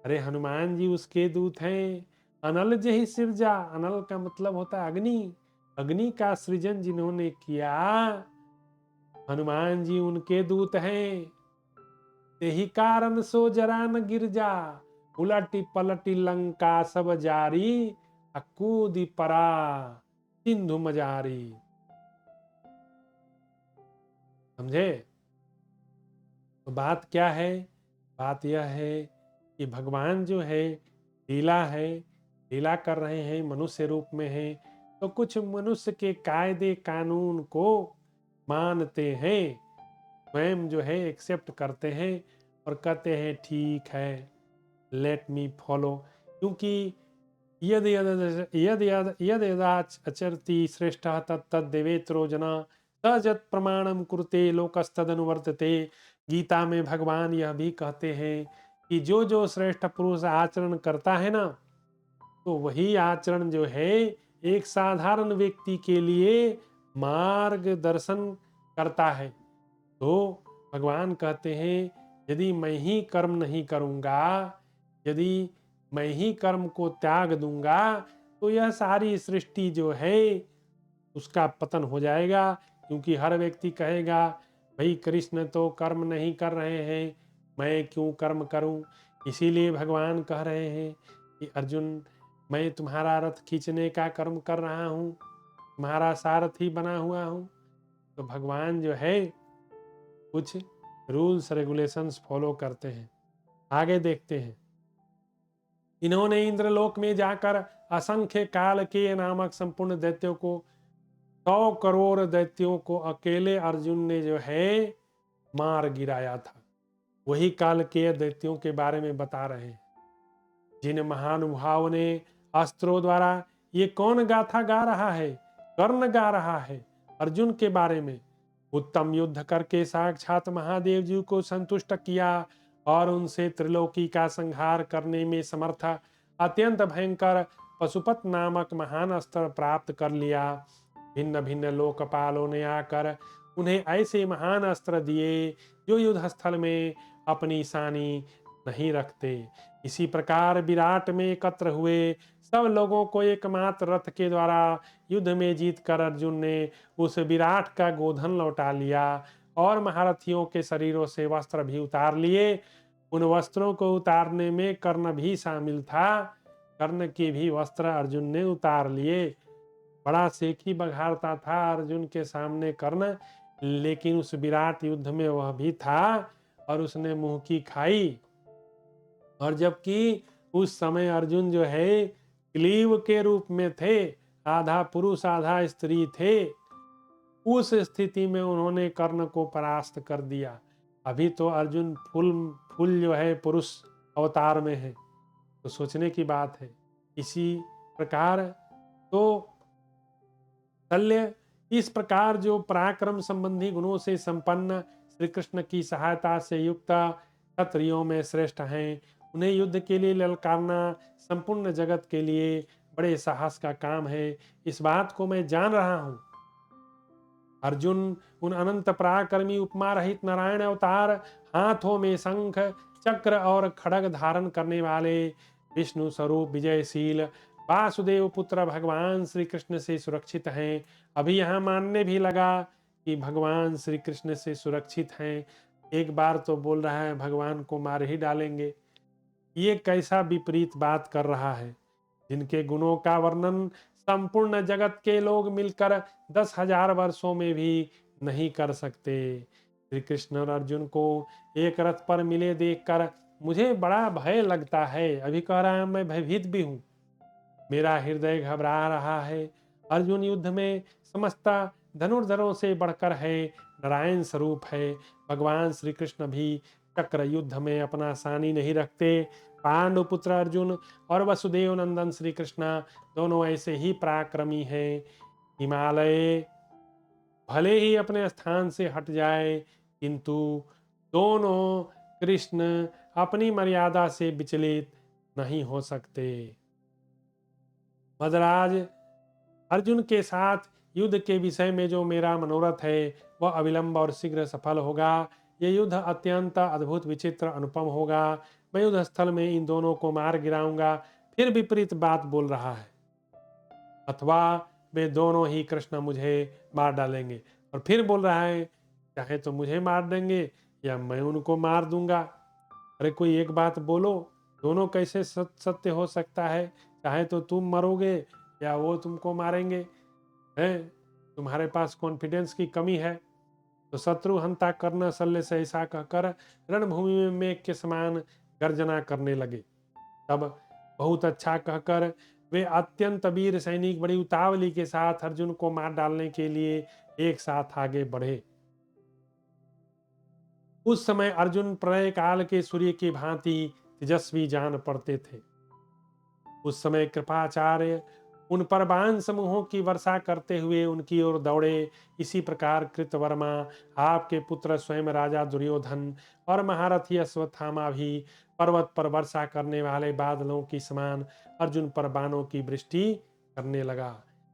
अरे हनुमान जी उसके दूत हैं। अनल जही सिरजा, अनल का मतलब होता है अग्नि, अग्नि का सृजन जिन्होंने किया हनुमान जी उनके दूत हैं। यही कारण सो जरा न गिर जा, उलटी पलटी लंका सब जारी, अकूदी परा सिंधु मजारी। समझे? तो बात क्या है? बात यह है कि भगवान जो है लीला कर रहे हैं, मनुष्य रूप में है, तो कुछ मनुष्य के कायदे कानून को मानते हैं, स्वयं जो है एक्सेप्ट करते हैं और कहते हैं ठीक है, लेट मी फॉलो। क्योंकि यद यद यद यद यद यदाचरति श्रेष्ठः तत्तद् देवेत्रो जना सजत प्रमाणम कुरुते लोकस्तदनुवर्तते। गीता में भगवान यह भी कहते हैं कि जो जो श्रेष्ठ पुरुष आचरण करता है ना, तो वही आचरण जो है एक साधारण व्यक्ति के लिए मार्गदर्शन करता है। तो भगवान कहते हैं यदि मैं ही कर्म नहीं करूँगा, यदि मैं ही कर्म को त्याग दूंगा, तो यह सारी सृष्टि जो है उसका पतन हो जाएगा। क्योंकि हर व्यक्ति कहेगा भाई कृष्ण तो कर्म नहीं कर रहे हैं, मैं क्यों कर्म करूं। इसीलिए भगवान कह रहे हैं कि अर्जुन, मैं तुम्हारा रथ खींचने का कर्म कर रहा हूं, तुम्हारा सारथी बना हुआ हूं। तो भगवान जो है कुछ रूल्स रेगुलेशंस फॉलो करते हैं। आगे देखते हैं। इन्होंने इंद्रलोक में जाकर असंख्य काल के नामक संपूर्ण दैत्यों को 100 करोड़ दैत्यों को अकेले अर्जुन ने जो है मार गिराया था। वही काल के दैत्यों के बारे में बता रहे हैं, जिन महानुभाव ने अस्त्रों द्वारा, ये कौन गाथा गा रहा है? कर्ण गा रहा है अर्जुन के बारे में। उत्तम युद्ध करके साक्षात महादेव जी को संतुष्ट किया और उनसे त्रिलोकी का संहार करने में समर्थ अत्यंत भयंकर पशुपत नामक महान अस्त्र प्राप्त कर लिया। भिन्न भिन्न लोकपालों ने आकर उन्हें ऐसे महान अस्त्र दिए जो युद्ध स्थल में अपनी सानी नहीं रखते। इसी प्रकार विराट में एकत्र हुए सब लोगों को एकमात्र रथ के द्वारा युद्ध में जीत कर अर्जुन ने उस विराट का गोधन लौटा लिया और महारथियों के शरीरों से वस्त्र भी उतार लिए। उन वस्त्रों को उतारने में कर्ण भी शामिल था। कर्ण के भी वस्त्र अर्जुन ने उतार लिए। बड़ा सेखी बघारता था अर्जुन के सामने कर्ण, लेकिन उस विराट युद्ध में वह भी था और उसने मुंह की खाई। और जबकि उस समय अर्जुन जो है क्लीव के रूप में थे, आधा पुरुष आधा स्त्री थे, उस स्थिति में उन्होंने कर्ण को परास्त कर दिया। अभी तो अर्जुन फुल फुल जो है पुरुष अवतार में है, तो सोचने की बात है। इसी प्रकार तो शल्य इस प्रकार जो पराक्रम संबंधी गुणों से संपन्न श्री कृष्ण की सहायता से युक्त क्षत्रियों में श्रेष्ठ हैं। उन्हें युद्ध के लिए ललकारना संपूर्ण जगत के लिए बड़े साहस का काम है। इस बात को मैं जान रहा हूं। अर्जुन उन अनंत पराक्रमी उपमा रहित नारायण अवतार, हाथों में शंख चक्र और खड़ग धारण करने वाले विष्णु स्वरूप विजयशील वासुदेव पुत्र भगवान श्री कृष्ण से सुरक्षित हैं। अभी यहाँ मानने भी लगा कि भगवान श्री कृष्ण से सुरक्षित हैं। एक बार तो बोल रहा है भगवान को मार ही डालेंगे। ये कैसा विपरीत बात कर रहा है। जिनके गुणों का वर्णन संपूर्ण जगत के लोग मिलकर 10,000 वर्षों में भी नहीं कर सकते। श्री कृष्ण और अर्जुन को एक रथ पर मिले देखकर मुझे बड़ा भय लगता है। अभी कह रहा है मैं भयभीत भी हूं, मेरा हृदय घबरा रहा है। अर्जुन युद्ध में समस्त धनुर्धरों से बढ़कर है, नारायण स्वरूप है। भगवान श्री कृष्ण भी चक्र युद्ध में अपना सानी नहीं रखते। पांडुपुत्र अर्जुन और वसुदेव नंदन श्री कृष्ण दोनों ऐसे ही पराक्रमी हैं। हिमालय भले ही अपने स्थान से हट जाए, किंतु दोनों कृष्ण अपनी मर्यादा से विचलित नहीं हो सकते। मदराज, अर्जुन के साथ युद्ध के विषय में जो मेरा मनोरथ है वह अविलंब और शीघ्र सफल होगा। यह युद्ध अत्यंत अद्भुत विचित्र अनुपम होगा। मैं युद्ध स्थल में इन दोनों को मार गिराऊंगा। फिर विपरीत बात बोल रहा है, अथवा वे दोनों ही कृष्ण मुझे मार डालेंगे। और फिर बोल रहा है चाहे तो मुझे मार देंगे या मैं उनको मार दूंगा। अरे कोई एक बात बोलो, दोनों कैसे सत्य हो सकता है? चाहे तो तुम मरोगे या वो तुमको मारेंगे। हैं, तुम्हारे पास कॉन्फिडेंस की कमी है। तो शत्रु हंता कर्ण शल्य से ऐसा कहकर रणभूमि में मेघ के समान गर्जना करने लगे। तब बहुत अच्छा कहकर वे अत्यंत वीर सैनिक बड़ी उतावली के साथ अर्जुन को मार डालने के लिए एक साथ आगे बढ़े। उस समय अर्जुन प्रलय काल के सूर्य की भांति तेजस्वी जान पड़ते थे। उस समय कृपाचार्य उन पर बाण समूहों की वर्षा करते हुए उनकी ओर दौड़े। इसी प्रकार कृतवर्मा, आपके पुत्र स्वयं राजा दुर्योधन और महारथी अश्वत्थामा भी पर्वत पर वर्षा करने वाले बादलों की समान अर्जुन पर बाणों की वृष्टि करने लगा।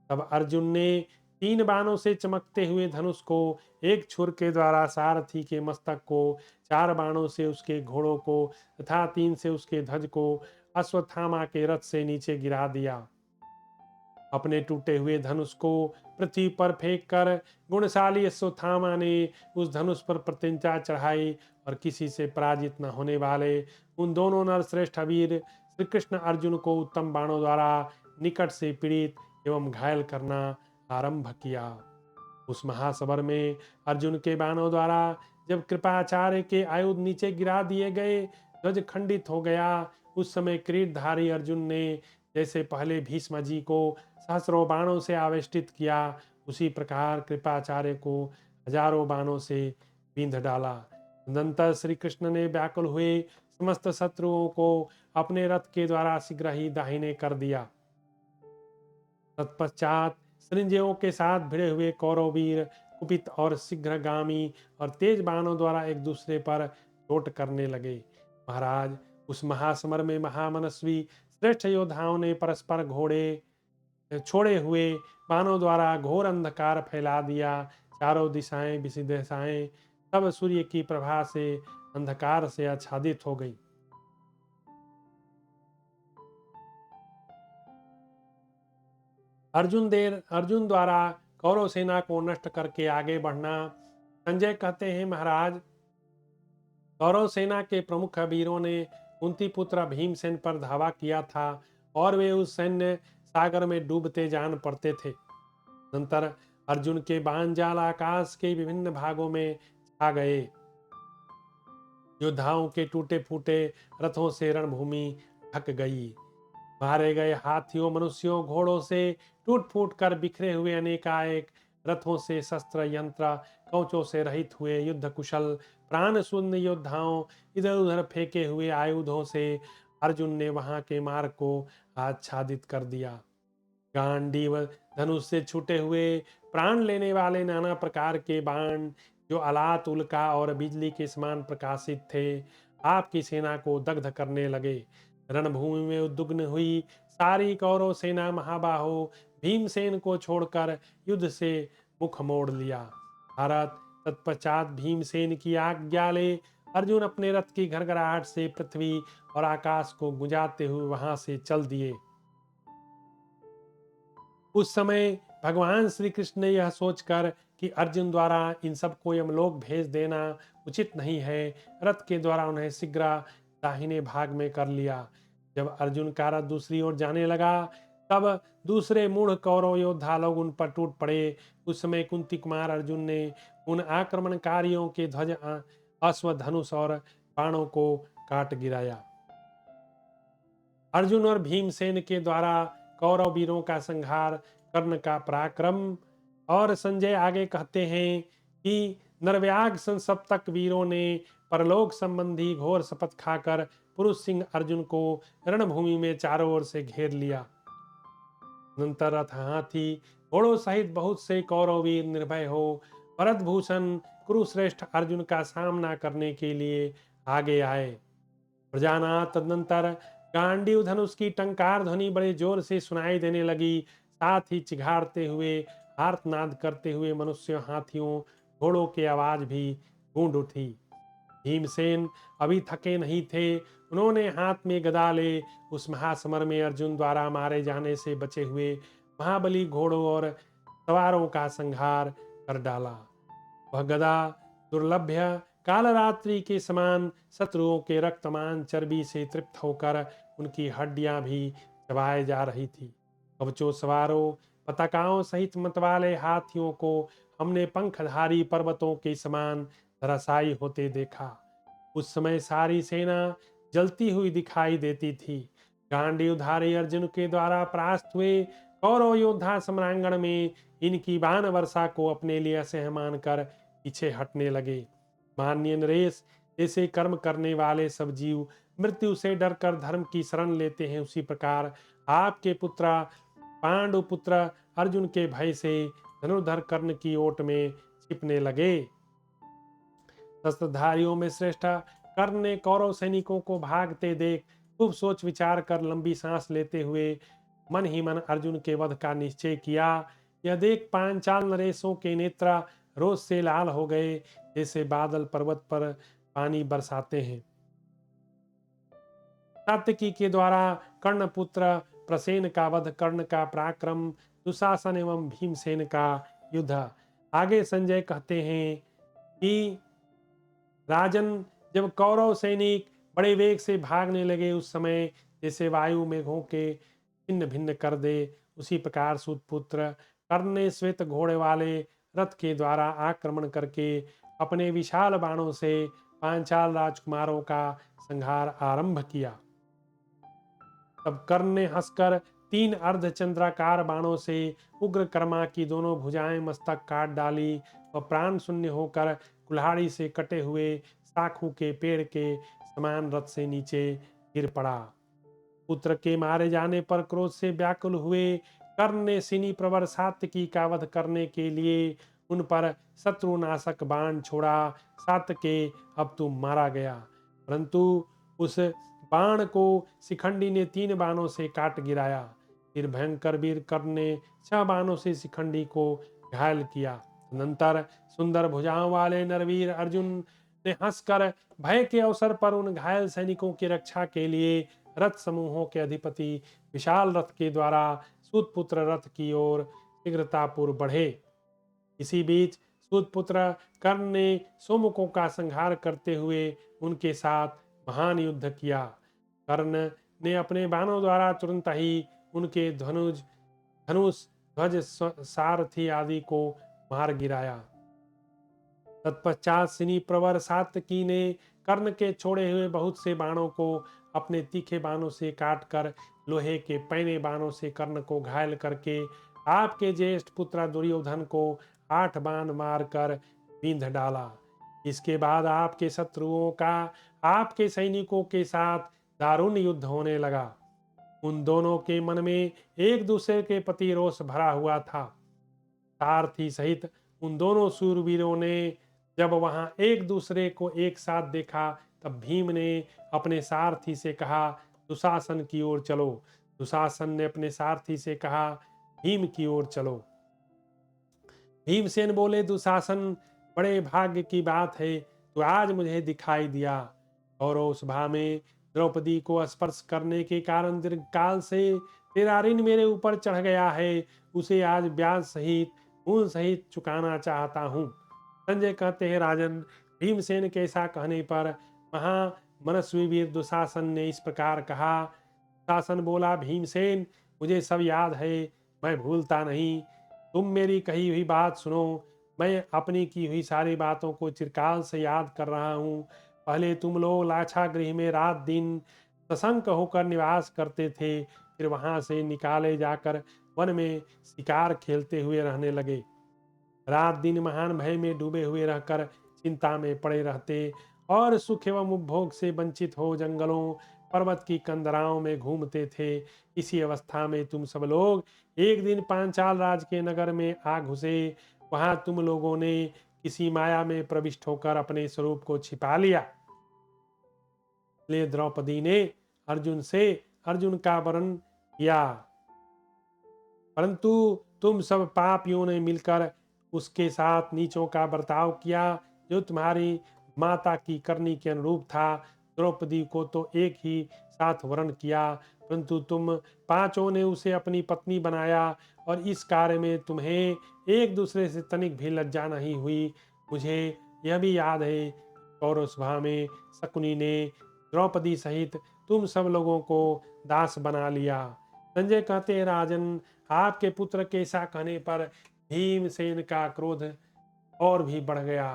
तब अर्जुन ने 3 बाणों से चमकते हुए धनुष को, एक छुर के द्वारा सारथी के मस्तक को, 4 बाणों से उसके घोड़ों को तथा 3 से उसके ध्वज को अश्वत्थामा के रथ से नीचे गिरा दिया। अपने टूटे हुए धनुष को पृथ्वी पर फेंक कर गुणशाली अश्वत्थामा ने उस धनुष पर प्रतिज्ञा चढ़ाई और किसी से पराजित न होने वाले उन दोनों नरश्रेष्ठ वीर श्री कृष्ण अर्जुन को उत्तम बाणों द्वारा निकट से पीड़ित एवं घायल करना आरंभ किया। उस महासबर में अर्जुन के बाणों द्वारा जब कृपाचार्य के आयुध नीचे गिरा दिए गए, ध्वज खंडित हो गया। उस समय किरीटधारी अर्जुन ने जैसे पहले भीष्म जी को सहस्रों बाणों से आवेष्टित किया, उसी प्रकार कृपाचार्य को हजारों बाणों से बींध डाला। अनंतर श्री कृष्ण ने व्याकुल हुए समस्त शत्रुओं को अपने रथ के द्वारा शीघ्र ही दाहिने कर दिया। तत्पश्चात सृंजयों के साथ भिड़े हुए कौरव वीर कुपित और शीघ्रगामी और तेज बाणों द्वारा एक दूसरे पर चोट करने लगे। महाराज, उस महासमर में महामनस्वी श्रेष्ठ योद्धाओं ने परस्पर घोड़े छोड़े हुए बाणों द्वारा घोर अंधकार फैला दिया। चारों दिशाएं विदिशाएं सब सूर्य की प्रभा से अंधकार से आच्छादित हो गई। अर्जुन द्वारा कौरव सेना को नष्ट करके आगे बढ़ना। संजय कहते हैं, महाराज, कौरव सेना के प्रमुख वीरों ने कुंती पुत्र भीमसेन पर धावा किया था और वे उस सैन्य सागर में डूबते जान पड़ते थे। नंतर अर्जुन के बाण जाल आकाश के विभिन्न भागों में छा गए। योद्धाओं के टूटे फूटे रथों से रणभूमि ढक गई। मारे गए हाथियों, मनुष्यों, घोड़ों से टूट फूट कर बिखरे हुए अनेकाएक रथों से शस्त्र यंत्र कवचों से रहित हुए युद्ध कुशल प्राण शून्य योद्धाओं, इधर उधर फेंके हुए आयुधों से अर्जुन ने वहां के मार्ग को आच्छादित कर दिया। गांडीव धनुष से छूटे हुए प्राण लेने वाले नाना प्रकार के बाण, जो अलात उल्का और बिजली के समान प्रकाशित थे, आपकी सेना को दग्ध करने लगे। रणभूमि में उद्विग्न हुई सारी कौरव सेना महाबाहो भीमसेन को छोड़कर युद्ध से मुख मोड़ लिया। भारत तत्पश्चात भीमसेन की आज्ञा ले अर्जुन अपने रथ की घरघराहट से पृथ्वी और आकाश को गुंजाते हुए वहां से चल दिए। उस समय भगवान श्री कृष्ण ने यह सोचकर कि अर्जुन द्वारा इन सबको यमलोक भेज देना उचित नहीं है, रथ के द्वारा उन्हें शीघ्र दाहिने भाग में कर लिया। जब अर्जुन का रथ दूसरी ओर जाने लगा, तब दूसरे मूढ़ कौरव योद्धा लोग उन पर टूट पड़े। उस समय कुंती कुमार अर्जुन ने उन आक्रमणकारियों के ध्वज, अश्व, धनुष और बाणों को काट गिराया। अर्जुन और भीमसेन के द्वारा कौरव वीरों का संहार, कर्ण का पराक्रम। और संजय आगे कहते हैं कि नरव्याग संसप्तक वीरों ने परलोक संबंधी घोर शपथ खाकर पुरुष सिंह अर्जुन को रणभूमि में चारों ओर से घेर लिया। अनंतर रथ, हाथी, घोड़ों सहित बहुत से कौरव वीर निर्भय हो भरतभूषण कुरुश्रेष्ठ अर्जुन का सामना करने के लिए आगे आए। प्रजानाथ तदनंतर गांडीव धनुष की टंकार ध्वनि बड़े जोर से सुनाई देने लगी। साथ ही चिघाड़ते हुए, आर्तनाद करते हुए मनुष्यों, हाथियों, घोड़ों की आवाज भी गूंज उठी। भीमसेन अभी थके नहीं थे। उन्होंने हाथ में गदा ले उस महासमर में अर्जुन द्वारा मारे जाने से बचे हुए महाबली घोड़ों और सवारों का संहार कर डाला। वह गदा दुर्लभ्य कालरात्रि के समान शत्रुओं के रक्तमान चर्बी से तृप्त होकर उनकी हड्डियां भी चबाए जा रही थी। कवचों सवारों, पताकाओं सहित मतवाले हाथियों को हमने पंखधारी पर्वतों के समान धराशायी होते देखा। उस समय सारी सेना जलती हुई दिखाई देती थी। गांडीवधारी अर्जुन के द्वारा परास्त हुए कौरव योद्धा सम्रांगण में इनकी बाण वर्षा को अपने लिए असह्य मानकर पीछे हटने लगे। माननीय नरेश, जैसे कर्म करने वाले सब जीव मृत्यु से डरकर धर्म की शरण लेते हैं, उसी प्रकार आपके पुत्र पांडु पुत्र अर्जुन के भय से धनुर्धर कर्ण की ओट में छिपने लगे। शस्त्रधारियों में श्रेष्ठ कर्ण ने कौरव सैनिकों को भागते देख खूब सोच विचार कर लंबी सांस लेते हुए मन ही मन अर्जुन के वध का निश्चय किया। यह देख पांचाल नरेशों के नेत्र रोष से लाल हो गए, जैसे बादल पर्वत पर पानी बरसाते हैं। सात्यकी के द्वारा कर्ण पुत्र प्रसेन का वध, कर्ण का पराक्रम, दुशासन एवं भीमसेन का युद्ध। आगे संजय कहते हैं कि राजन, जब कौरव सैनिक बड़े वेग से भागने लगे, उस समय जैसे वायु मेघों के छिन्न भिन्न कर दे, उसी प्रकार सूतपुत्र कर्ण ने श्वेत घोड़े वाले रथ के द्वारा आक्रमण करके अपने विशाल बाणों से पांचाल राजकुमारों का संहार आरंभ किया। तब कर्ण ने हंसकर 3 अर्धचंद्राकार बाणों से उग्रकर्मा की दोनों भुजाएं मस्तक काट डाली और प्राण शून्य होकर कुल्हाड़ी से कटे हुए साखू के पेड़ के समान रथ से नीचे गिर पड़ा। पुत्र के मारे जाने पर क्रोध से व्याकुल हुए कर्ण ने सिनी प्रवर सात्यकी का वध करने के लिए उन पर शत्रुनाशक बाण छोड़ा। सात्यकी, अब तू मारा गया, परंतु उस बाण को शिखंडी ने 3 बाणों से काट गिराया। फिर भयंकर वीर कर्ण ने 6 बाणों से शिखंडी को घायल किया। तदनंतर सुंदर भुजाओं वाले नरवीर अर्जुन ने हंसकर भय के अवसर पर उन घायल सैनिकों की रक्षा के लिए रथ समूहों के अधिपति विशाल रथ के द्वारा सूतपुत्र रथ की ओर शीघ्रतापूर्व बढ़े। इसी बीच सूतपुत्र कर्ण ने सोमुखों का संहार करते हुए उनके साथ महान युद्ध किया। कर्ण ने अपने बाणों द्वारा तुरंत ही उनके धनुष ध्वज सारथी आदि को मार गिराया। तत्पश्चात सिनी प्रवर सात्यकी ने कर्ण के छोड़े हुए बहुत से बाणों को अपने तीखे बाणों से काटकर लोहे के पैने बाणों से कर्ण को घायल करके आपके ज्येष्ठ पुत्र दुर्योधन को 8 बाण मारकर बींध डाला। इसके बाद आपके शत्रुओं का आपके सैनिकों के साथ दारुण युद्ध होने लगा। उन दोनों के मन में एक दूसरे के प्रति रोष भरा हुआ था। सारथी सहित उन दोनों शूरवीरों ने जब वहां एक दूसरे को एक साथ देखा, तब भीम ने अपने सारथी से कहा, दुशासन की ओर चलो। दुशासन ने अपने सारथी से कहा, भीम की ओर चलो। भीमसेन बोले, दुशासन, बड़े भाग्य की बात है तो आज मुझे दिखाई दिया। और उस सभा में द्रौपदी को स्पर्श करने के कारण दीर्घकाल से तेरा ऋण मेरे ऊपर चढ़ गया है, उसे आज ब्याज सहित मूल सहित चुकाना चाहता हूँ। संजय कहते हैं, राजन, भीमसेन के ऐसा कहने पर महामनस्वी वीर दुशासन ने इस प्रकार कहा। दुशासन बोला, भीमसेन, मुझे सब याद है, मैं भूलता नहीं। तुम मेरी कही हुई बात सुनो। मैं अपनी की हुई सारी बातों को चिरकाल से याद कर रहा हूँ। पहले तुम लोग लाक्षागृह में रात दिन सशंक होकर निवास करते थे, फिर वहां से निकाले जाकर वन में शिकार खेलते हुए रहने लगे। रात दिन महान भय में डूबे हुए रहकर चिंता में पड़े रहते और सुख एवं उपभोग से वंचित हो जंगलों पर्वत की कंदराओं में घूमते थे। इसी अवस्था में तुम सब लोग एक दिन पांचाल राज के नगर में आ घुसे। वहां तुम लोगों ने किसी माया में प्रविष्ट होकर अपने स्वरूप को छिपा लिया। इसलिए द्रौपदी ने अर्जुन का वरण किया, परंतु तुम सब पापियों ने मिलकर उसके साथ नीचों का बर्ताव किया, जो तुम्हारी माता की करनी के अनुरूप था। द्रौपदी को तो एक ही साथ वरण किया, परंतु तुम पांचों ने उसे अपनी पत्नी बनाया और इस कार्य में तुम्हें एक दूसरे से तनिक भी लज्जा नहीं हुई। मुझे यह भी याद है, कौरव सभा में शकुनी ने द्रौपदी सहित तुम सब लोगों को दास बना लिया। संजय कहते हैं, राजन, आपके पुत्र के ऐसा कहने पर भीमसेन का क्रोध और भी बढ़ गया।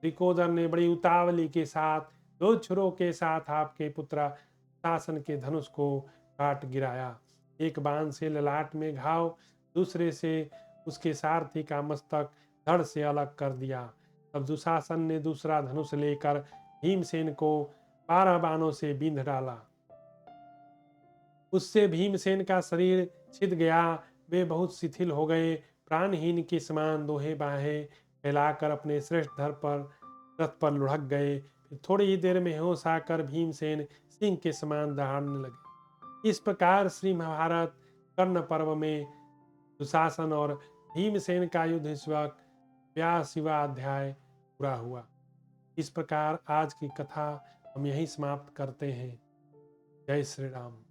त्रिकोदर ने बड़ी उतावली के साथ 2 छुरों के साथ आपके पुत्र शासन के धनुष को काट गिराया। एक बाण से ललाट में घाव, दूसरे से उसके सारथी का मस्तक धड़ से अलग कर दिया। तब दुशासन ने दूसरा धनुष लेकर भीमसेन को 12 बाणों से बींध डाला। उससे भीमसेन का शरीर छिद गया, वे बहुत शिथिल हो गए, प्राणहीन के समान दोहे बाहें फैलाकर अपने श्रेष्ठ रथ पर लुढ़क गए। फिर थोड़ी ही देर में होश आकर भीमसेन सिंह के समान दहाड़ने लगे। इस प्रकार श्री महाभारत कर्ण पर्व में दुशासन और भीमसेन का युद्ध इस वक्त 82वां अध्याय पूरा हुआ। इस प्रकार आज की कथा हम यहीं समाप्त करते हैं। जय श्री राम।